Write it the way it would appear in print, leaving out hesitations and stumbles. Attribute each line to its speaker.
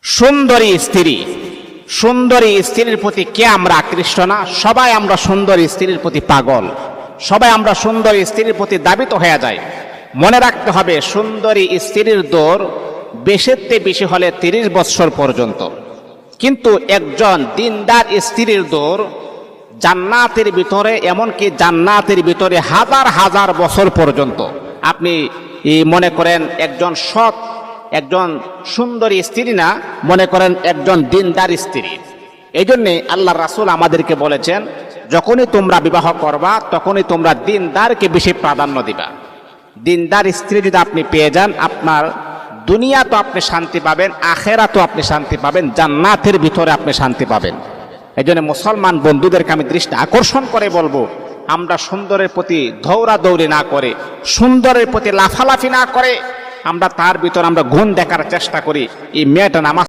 Speaker 1: সুন্দরী স্ত্রী, সুন্দরী স্ত্রীর প্রতি কে আমরা আকৃষ্ট না? সবাই আমরা সুন্দরী স্ত্রীর প্রতি পাগল, সবাই আমরা সুন্দরী স্ত্রীর প্রতি দাবিত হয়ে যাই। মনে রাখতে হবে, সুন্দরী স্ত্রীর দৌড় বেশিতে বেশি হলে 30 বৎসর পর্যন্ত, কিন্তু একজন দিনদার স্ত্রীর দৌড় জান্নাতের ভিতরে, এমনকি জান্নাতের ভিতরে হাজার হাজার বছর পর্যন্ত। আপনি মনে করেন একজন সৎ, একজন সুন্দরী স্ত্রী না, মনে করেন একজন দিনদার স্ত্রী। এই জন্যে আল্লাহ রাসূল আমাদেরকে বলেছেন, যখনই তোমরা বিবাহ করবা তখনই তোমরা দিনদারকে বেশি প্রাধান্য দিবা। দিনদার স্ত্রী যদি আপনি পেয়ে যান, আপনার দুনিয়া তো আপনি শান্তি পাবেন, আখেরা তো আপনি শান্তি পাবেন, জান্নাতের ভিতরে আপনি শান্তি পাবেন। এই জন্য মুসলমান বন্ধুদেরকে আমি দৃষ্টি আকর্ষণ করে বলবো, আমরা সুন্দরের প্রতি দৌড়াদৌড়ি না করে, সুন্দরের প্রতি লাফালাফি না করে, আমরা তার ভিতর আমরা গুণ দেখার চেষ্টা করি। এই মেয়েটা নামাজ